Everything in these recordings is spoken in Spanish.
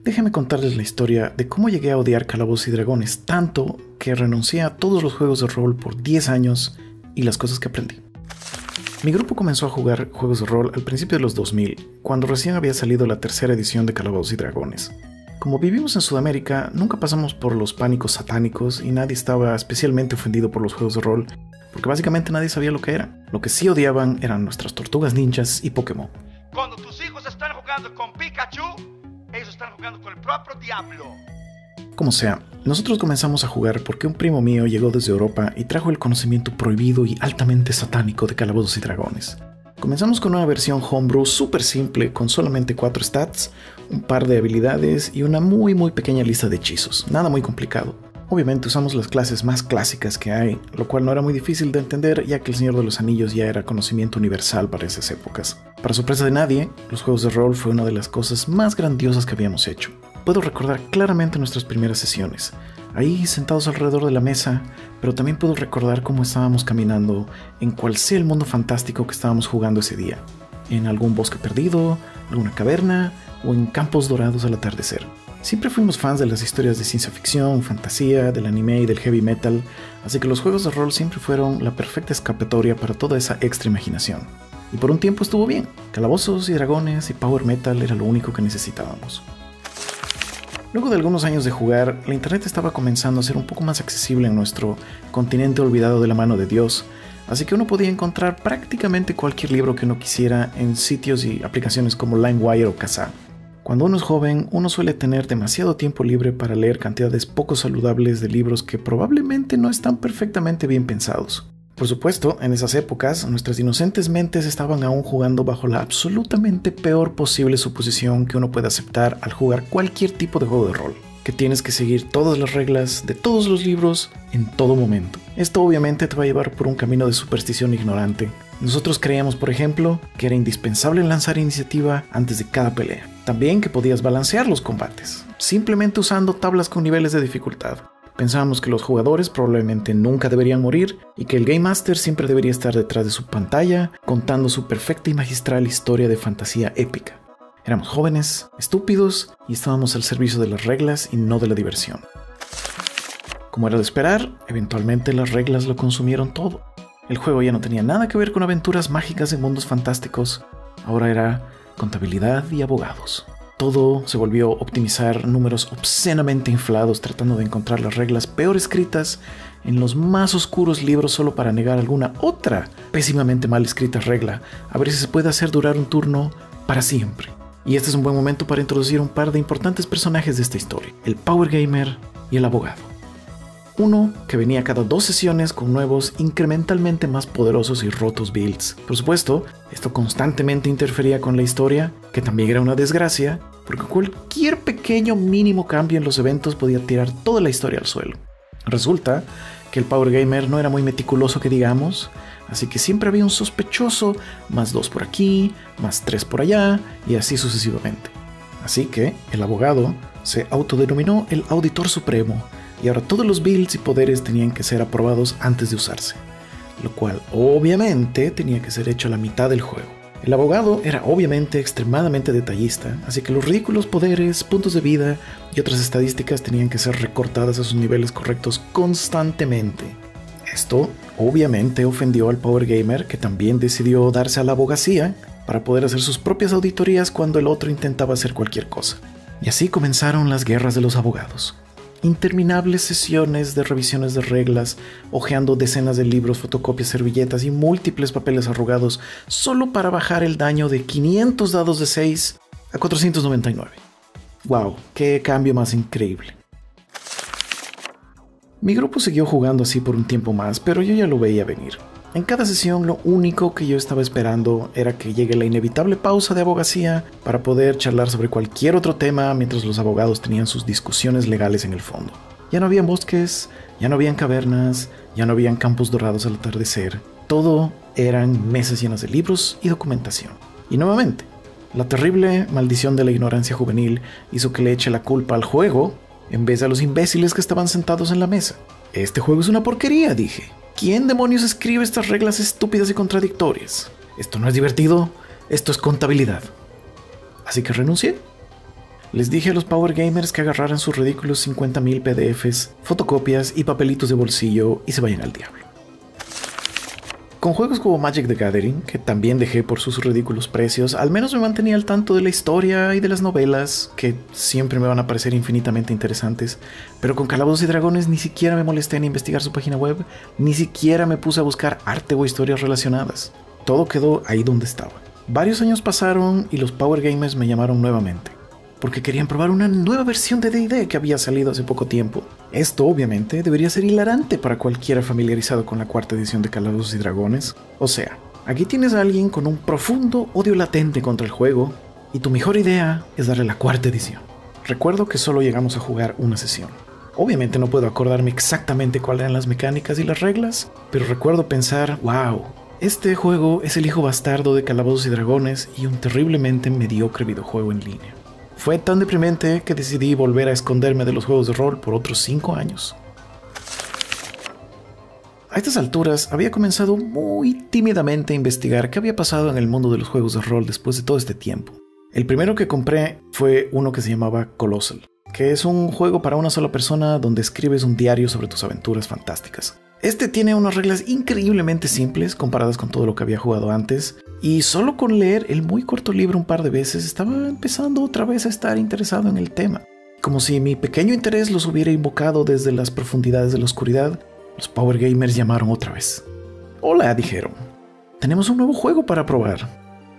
Déjenme contarles la historia de cómo llegué a odiar Calabozos y Dragones tanto que renuncié a todos los juegos de rol por 10 años y las cosas que aprendí. Mi grupo comenzó a jugar juegos de rol al principio de los 2000, cuando recién había salido la tercera edición de Calabozos y Dragones. Como vivimos en Sudamérica, nunca pasamos por los pánicos satánicos y nadie estaba especialmente ofendido por los juegos de rol, porque básicamente nadie sabía lo que eran. Lo que sí odiaban eran nuestras tortugas ninjas y Pokémon. Cuando tus hijos están jugando con Pikachu, ellos están jugando con el propio diablo. Como sea, nosotros comenzamos a jugar porque un primo mío llegó desde Europa y trajo el conocimiento prohibido y altamente satánico de Calabozos y Dragones. Comenzamos con una versión homebrew súper simple con solamente 4 stats, un par de habilidades y una muy pequeña lista de hechizos, nada muy complicado. Obviamente usamos las clases más clásicas que hay, lo cual no era muy difícil de entender ya que el Señor de los Anillos ya era conocimiento universal para esas épocas. Para sorpresa de nadie, los juegos de rol fue una de las cosas más grandiosas que habíamos hecho. Puedo recordar claramente nuestras primeras sesiones, ahí sentados alrededor de la mesa, pero también puedo recordar cómo estábamos caminando en cual sea el mundo fantástico que estábamos jugando ese día, en algún bosque perdido, alguna caverna o en campos dorados al atardecer. Siempre fuimos fans de las historias de ciencia ficción, fantasía, del anime y del heavy metal, así que los juegos de rol siempre fueron la perfecta escapatoria para toda esa extra imaginación. Y por un tiempo estuvo bien, Calabozos y Dragones y Power Metal era lo único que necesitábamos. Luego de algunos años de jugar, la internet estaba comenzando a ser un poco más accesible en nuestro continente olvidado de la mano de Dios, así que uno podía encontrar prácticamente cualquier libro que uno quisiera en sitios y aplicaciones como LimeWire o Kazaa. Cuando uno es joven, uno suele tener demasiado tiempo libre para leer cantidades poco saludables de libros que probablemente no están perfectamente bien pensados. Por supuesto, en esas épocas, nuestras inocentes mentes estaban aún jugando bajo la absolutamente peor posible suposición que uno puede aceptar al jugar cualquier tipo de juego de rol, que tienes que seguir todas las reglas de todos los libros en todo momento. Esto obviamente te va a llevar por un camino de superstición ignorante. Nosotros creíamos, por ejemplo, que era indispensable lanzar iniciativa antes de cada pelea. También que podías balancear los combates, simplemente usando tablas con niveles de dificultad. Pensábamos que los jugadores probablemente nunca deberían morir y que el Game Master siempre debería estar detrás de su pantalla contando su perfecta y magistral historia de fantasía épica. Éramos jóvenes, estúpidos y estábamos al servicio de las reglas y no de la diversión. Como era de esperar, eventualmente las reglas lo consumieron todo. El juego ya no tenía nada que ver con aventuras mágicas en mundos fantásticos, ahora era contabilidad y abogados. Todo se volvió a optimizar números obscenamente inflados tratando de encontrar las reglas peor escritas en los más oscuros libros solo para negar alguna otra pésimamente mal escrita regla, a ver si se puede hacer durar un turno para siempre. Y este es un buen momento para introducir un par de importantes personajes de esta historia, el Power Gamer y el abogado. Uno que venía cada 2 sesiones con nuevos, incrementalmente más poderosos y rotos builds. Por supuesto, esto constantemente interfería con la historia, que también era una desgracia, porque cualquier pequeño mínimo cambio en los eventos podía tirar toda la historia al suelo. Resulta que el Power Gamer no era muy meticuloso que digamos, así que siempre había un sospechoso, más 2 por aquí, más 3 por allá, y así sucesivamente. Así que el abogado se autodenominó el Auditor Supremo, y ahora todos los builds y poderes tenían que ser aprobados antes de usarse, lo cual obviamente tenía que ser hecho a la mitad del juego. El abogado era obviamente extremadamente detallista, así que los ridículos poderes, puntos de vida y otras estadísticas tenían que ser recortadas a sus niveles correctos constantemente. Esto obviamente ofendió al Power Gamer, que también decidió darse a la abogacía para poder hacer sus propias auditorías cuando el otro intentaba hacer cualquier cosa. Y así comenzaron las guerras de los abogados. Interminables sesiones de revisiones de reglas, hojeando decenas de libros, fotocopias, servilletas y múltiples papeles arrugados solo para bajar el daño de 500 dados de 6 a 499. ¡Wow! ¡Qué cambio más increíble! Mi grupo siguió jugando así por un tiempo más, pero yo ya lo veía venir. En cada sesión lo único que yo estaba esperando era que llegue la inevitable pausa de abogacía para poder charlar sobre cualquier otro tema mientras los abogados tenían sus discusiones legales en el fondo. Ya no habían bosques, ya no habían cavernas, ya no habían campos dorados al atardecer. Todo eran mesas llenas de libros y documentación. Y nuevamente, la terrible maldición de la ignorancia juvenil hizo que le eche la culpa al juego en vez de a los imbéciles que estaban sentados en la mesa. Este juego es una porquería, dije. ¿Quién demonios escribe estas reglas estúpidas y contradictorias? Esto no es divertido, esto es contabilidad. Así que renuncié. Les dije a los Power Gamers que agarraran sus ridículos 50,000 PDFs, fotocopias y papelitos de bolsillo y se vayan al diablo. Con juegos como Magic the Gathering, que también dejé por sus ridículos precios, al menos me mantenía al tanto de la historia y de las novelas, que siempre me van a parecer infinitamente interesantes, pero con Calabozos y Dragones ni siquiera me molesté en investigar su página web, ni siquiera me puse a buscar arte o historias relacionadas. Todo quedó ahí donde estaba. Varios años pasaron y los Power Gamers me llamaron nuevamente, porque querían probar una nueva versión de D&D que había salido hace poco tiempo. Esto obviamente debería ser hilarante para cualquiera familiarizado con la cuarta edición de Calabozos y Dragones. O sea, aquí tienes a alguien con un profundo odio latente contra el juego y tu mejor idea es darle la cuarta edición. Recuerdo que solo llegamos a jugar una sesión. Obviamente no puedo acordarme exactamente cuáles eran las mecánicas y las reglas, pero recuerdo pensar, wow, este juego es el hijo bastardo de Calabozos y Dragones y un terriblemente mediocre videojuego en línea. Fue tan deprimente que decidí volver a esconderme de los juegos de rol por otros 5 años. A estas alturas había comenzado muy tímidamente a investigar qué había pasado en el mundo de los juegos de rol después de todo este tiempo. El primero que compré fue uno que se llamaba Colossal, que es un juego para una sola persona donde escribes un diario sobre tus aventuras fantásticas. Este tiene unas reglas increíblemente simples comparadas con todo lo que había jugado antes, y solo con leer el muy corto libro un par de veces estaba empezando otra vez a estar interesado en el tema. Como si mi pequeño interés los hubiera invocado desde las profundidades de la oscuridad, los Power Gamers llamaron otra vez. Hola, dijeron. Tenemos un nuevo juego para probar.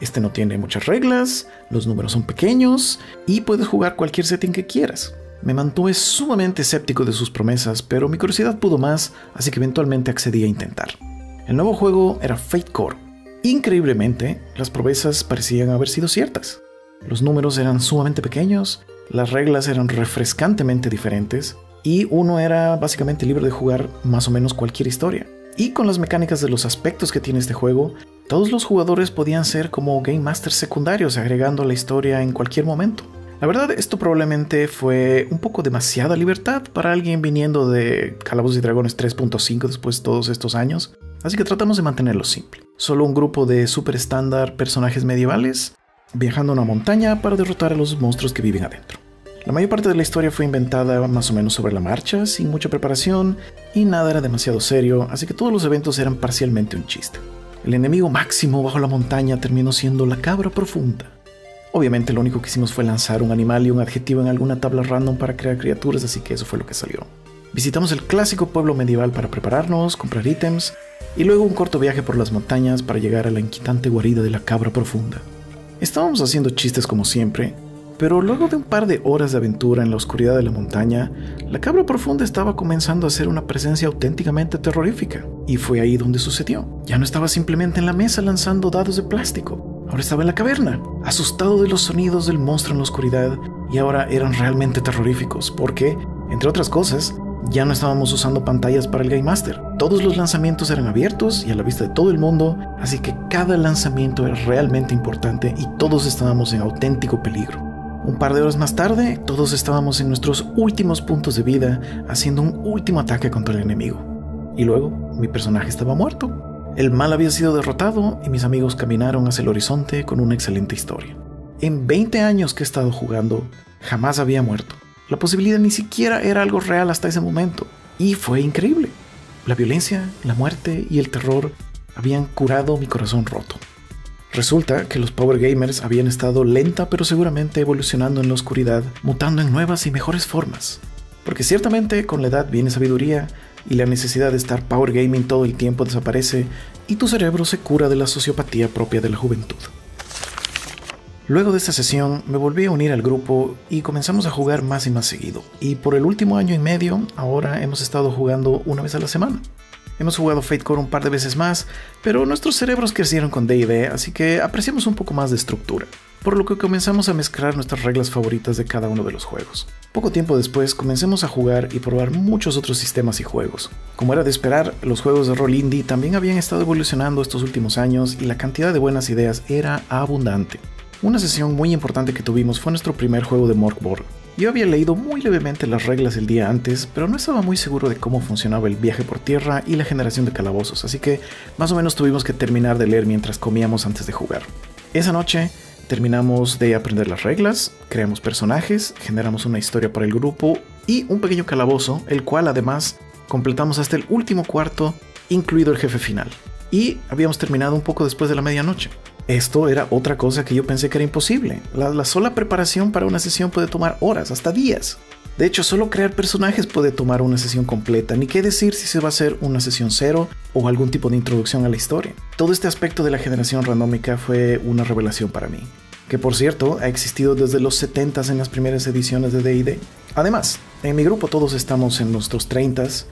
Este no tiene muchas reglas, los números son pequeños y puedes jugar cualquier setting que quieras. Me mantuve sumamente escéptico de sus promesas, pero mi curiosidad pudo más, así que eventualmente accedí a intentar. El nuevo juego era Fate Core. Increíblemente, las promesas parecían haber sido ciertas. Los números eran sumamente pequeños, las reglas eran refrescantemente diferentes, y uno era básicamente libre de jugar más o menos cualquier historia. Y con las mecánicas de los aspectos que tiene este juego, todos los jugadores podían ser como Game Masters secundarios, agregando a la historia en cualquier momento. La verdad, esto probablemente fue un poco demasiada libertad para alguien viniendo de Calabozos y Dragones 3.5 después de todos estos años, así que tratamos de mantenerlo simple. Solo un grupo de super estándar personajes medievales viajando a una montaña para derrotar a los monstruos que viven adentro. La mayor parte de la historia fue inventada más o menos sobre la marcha, sin mucha preparación, y nada era demasiado serio, así que todos los eventos eran parcialmente un chiste. El enemigo máximo bajo la montaña terminó siendo la cabra profunda. Obviamente lo único que hicimos fue lanzar un animal y un adjetivo en alguna tabla random para crear criaturas, así que eso fue lo que salió. Visitamos el clásico pueblo medieval para prepararnos, comprar ítems, y luego un corto viaje por las montañas para llegar a la inquietante guarida de la cabra profunda. Estábamos haciendo chistes como siempre, pero luego de un par de horas de aventura en la oscuridad de la montaña, la cabra profunda estaba comenzando a ser una presencia auténticamente terrorífica. Y fue ahí donde sucedió. Ya no estaba simplemente en la mesa lanzando dados de plástico. Ahora estaba en la caverna, asustado de los sonidos del monstruo en la oscuridad, y ahora eran realmente terroríficos, porque, entre otras cosas, ya no estábamos usando pantallas para el Game Master. Todos los lanzamientos eran abiertos y a la vista de todo el mundo, así que cada lanzamiento era realmente importante y todos estábamos en auténtico peligro. Un par de horas más tarde, todos estábamos en nuestros últimos puntos de vida, haciendo un último ataque contra el enemigo. Y luego, mi personaje estaba muerto. El mal había sido derrotado y mis amigos caminaron hacia el horizonte con una excelente historia. En 20 años que he estado jugando, jamás había muerto. La posibilidad ni siquiera era algo real hasta ese momento. Y fue increíble. La violencia, la muerte y el terror habían curado mi corazón roto. Resulta que los Power Gamers habían estado lenta pero seguramente evolucionando en la oscuridad, mutando en nuevas y mejores formas. Porque ciertamente con la edad viene sabiduría y la necesidad de estar Power Gaming todo el tiempo desaparece y tu cerebro se cura de la sociopatía propia de la juventud. Luego de esta sesión me volví a unir al grupo y comenzamos a jugar más y más seguido. Y por el último año y medio, ahora hemos estado jugando una vez a la semana. Hemos jugado Fate Core un par de veces más, pero nuestros cerebros crecieron con D&D, así que apreciamos un poco más de estructura, por lo que comenzamos a mezclar nuestras reglas favoritas de cada uno de los juegos. Poco tiempo después comencemos a jugar y probar muchos otros sistemas y juegos. Como era de esperar, los juegos de rol indie también habían estado evolucionando estos últimos años y la cantidad de buenas ideas era abundante. Una sesión muy importante que tuvimos fue nuestro primer juego de Mörk Borg. Yo había leído muy levemente las reglas el día antes, pero no estaba muy seguro de cómo funcionaba el viaje por tierra y la generación de calabozos, así que más o menos tuvimos que terminar de leer mientras comíamos antes de jugar. Esa noche terminamos de aprender las reglas, creamos personajes, generamos una historia para el grupo y un pequeño calabozo, el cual además completamos hasta el último cuarto, incluido el jefe final. Y habíamos terminado un poco después de la medianoche. Esto era otra cosa que yo pensé que era imposible. La sola preparación para una sesión puede tomar horas, hasta días. De hecho, solo crear personajes puede tomar una sesión completa, ni qué decir si se va a hacer una sesión cero o algún tipo de introducción a la historia. Todo este aspecto de la generación randómica fue una revelación para mí, que por cierto ha existido desde los 70s en las primeras ediciones de D&D. Además, en mi grupo todos estamos en nuestros 30s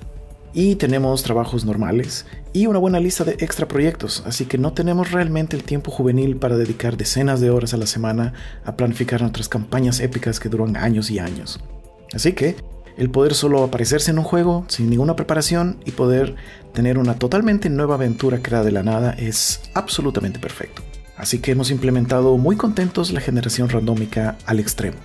y tenemos trabajos normales y una buena lista de extra proyectos, así que no tenemos realmente el tiempo juvenil para dedicar decenas de horas a la semana a planificar nuestras campañas épicas que duran años y años. Así que el poder solo aparecerse en un juego sin ninguna preparación y poder tener una totalmente nueva aventura creada de la nada es absolutamente perfecto. Así que hemos implementado muy contentos la generación randómica al extremo.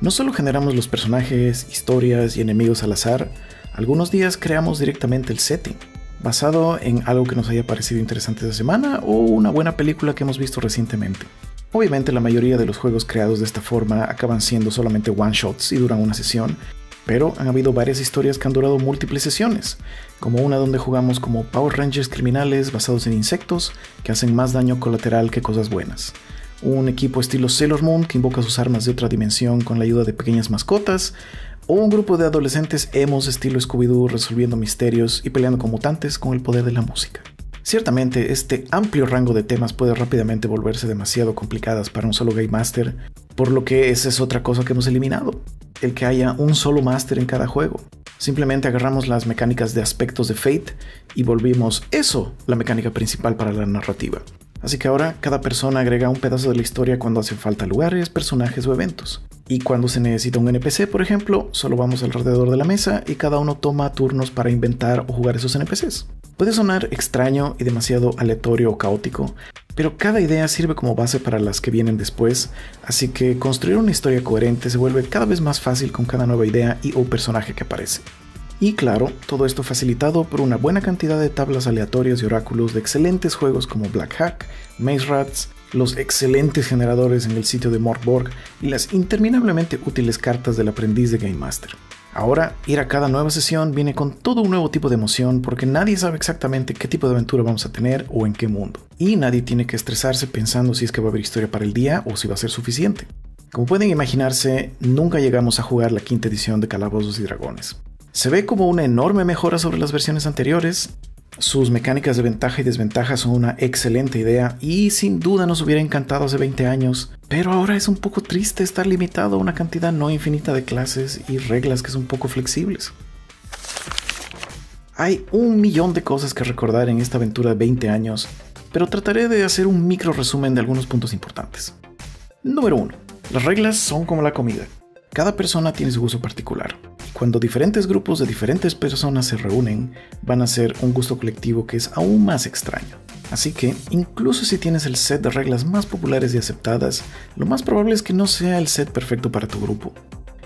No solo generamos los personajes, historias y enemigos al azar, algunos días creamos directamente el setting, basado en algo que nos haya parecido interesante esa semana o una buena película que hemos visto recientemente. Obviamente la mayoría de los juegos creados de esta forma acaban siendo solamente one-shots y duran una sesión, pero han habido varias historias que han durado múltiples sesiones, como una donde jugamos como Power Rangers criminales basados en insectos que hacen más daño colateral que cosas buenas. Un equipo estilo Sailor Moon que invoca sus armas de otra dimensión con la ayuda de pequeñas mascotas, o un grupo de adolescentes emos estilo Scooby-Doo resolviendo misterios y peleando con mutantes con el poder de la música. Ciertamente, este amplio rango de temas puede rápidamente volverse demasiado complicadas para un solo Game Master, por lo que esa es otra cosa que hemos eliminado, el que haya un solo Master en cada juego. Simplemente agarramos las mecánicas de aspectos de Fate y volvimos eso la mecánica principal para la narrativa. Así que ahora cada persona agrega un pedazo de la historia cuando hacen falta lugares, personajes o eventos. Y cuando se necesita un NPC, por ejemplo, solo vamos alrededor de la mesa y cada uno toma turnos para inventar o jugar esos NPCs. Puede sonar extraño y demasiado aleatorio o caótico, pero cada idea sirve como base para las que vienen después, así que construir una historia coherente se vuelve cada vez más fácil con cada nueva idea y o personaje que aparece. Y claro, todo esto facilitado por una buena cantidad de tablas aleatorias y oráculos de excelentes juegos como Black Hack, Maze Rats, los excelentes generadores en el sitio de Mörk Borg y las interminablemente útiles cartas del aprendiz de Game Master. Ahora, ir a cada nueva sesión viene con todo un nuevo tipo de emoción porque nadie sabe exactamente qué tipo de aventura vamos a tener o en qué mundo. Y nadie tiene que estresarse pensando si es que va a haber historia para el día o si va a ser suficiente. Como pueden imaginarse, nunca llegamos a jugar la quinta edición de Calabozos y Dragones. Se ve como una enorme mejora sobre las versiones anteriores. Sus mecánicas de ventaja y desventaja son una excelente idea y sin duda nos hubiera encantado hace 20 años, pero ahora es un poco triste estar limitado a una cantidad no infinita de clases y reglas que son poco flexibles. Hay un millón de cosas que recordar en esta aventura de 20 años, pero trataré de hacer un micro resumen de algunos puntos importantes. Número 1. Las reglas son como la comida. Cada persona tiene su gusto particular. Cuando diferentes grupos de diferentes personas se reúnen, van a ser un gusto colectivo que es aún más extraño. Así que, incluso si tienes el set de reglas más populares y aceptadas, lo más probable es que no sea el set perfecto para tu grupo.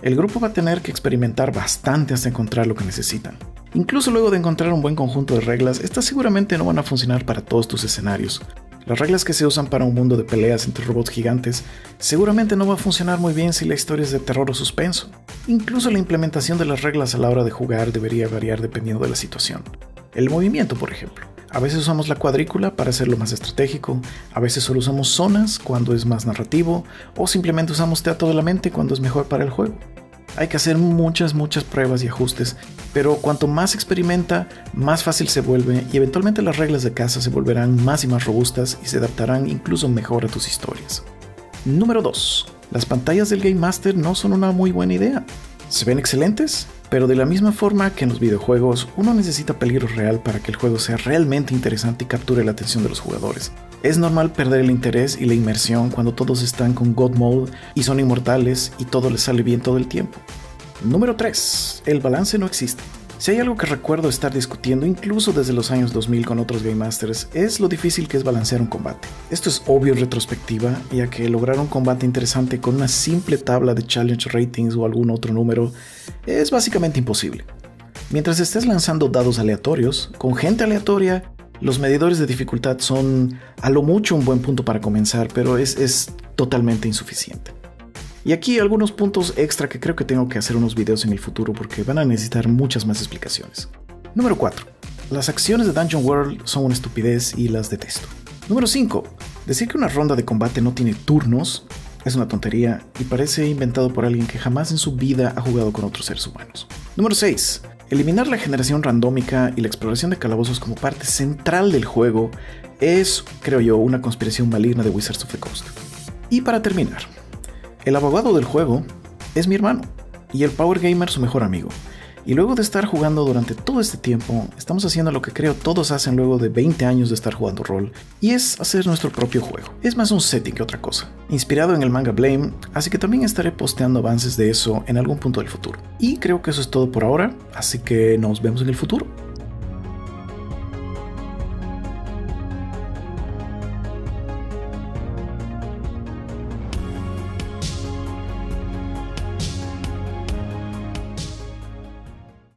El grupo va a tener que experimentar bastante hasta encontrar lo que necesitan. Incluso luego de encontrar un buen conjunto de reglas, estas seguramente no van a funcionar para todos tus escenarios. Las reglas que se usan para un mundo de peleas entre robots gigantes seguramente no va a funcionar muy bien si la historia es de terror o suspenso. Incluso la implementación de las reglas a la hora de jugar debería variar dependiendo de la situación. El movimiento, por ejemplo. A veces usamos la cuadrícula para hacerlo más estratégico, a veces solo usamos zonas cuando es más narrativo, o simplemente usamos teatro de la mente cuando es mejor para el juego. Hay que hacer muchas pruebas y ajustes, pero cuanto más experimenta, más fácil se vuelve y eventualmente las reglas de caza se volverán más y más robustas y se adaptarán incluso mejor a tus historias. Número 2. Las pantallas del Game Master no son una muy buena idea. Se ven excelentes, pero de la misma forma que en los videojuegos, uno necesita peligro real para que el juego sea realmente interesante y capture la atención de los jugadores. Es normal perder el interés y la inmersión cuando todos están con God Mode y son inmortales y todo les sale bien todo el tiempo. Número 3. El balance no existe. Si hay algo que recuerdo estar discutiendo incluso desde los años 2000 con otros Game Masters, es lo difícil que es balancear un combate. Esto es obvio en retrospectiva, ya que lograr un combate interesante con una simple tabla de challenge ratings o algún otro número es básicamente imposible. Mientras estés lanzando dados aleatorios, con gente aleatoria, los medidores de dificultad son a lo mucho un buen punto para comenzar, pero es totalmente insuficiente. Y aquí algunos puntos extra que creo que tengo que hacer unos videos en el futuro porque van a necesitar muchas más explicaciones. Número 4. Las acciones de Dungeon World son una estupidez y las detesto. Número 5. Decir que una ronda de combate no tiene turnos es una tontería y parece inventado por alguien que jamás en su vida ha jugado con otros seres humanos. Número 6. Eliminar la generación randómica y la exploración de calabozos como parte central del juego es, creo yo, una conspiración maligna de Wizards of the Coast. Y para terminar, el abogado del juego es mi hermano y el Power Gamer su mejor amigo. Y luego de estar jugando durante todo este tiempo, estamos haciendo lo que creo todos hacen luego de 20 años de estar jugando rol, y es hacer nuestro propio juego. Es más un setting que otra cosa, inspirado en el manga Blame, así que también estaré posteando avances de eso en algún punto del futuro. Y creo que eso es todo por ahora, así que nos vemos en el futuro.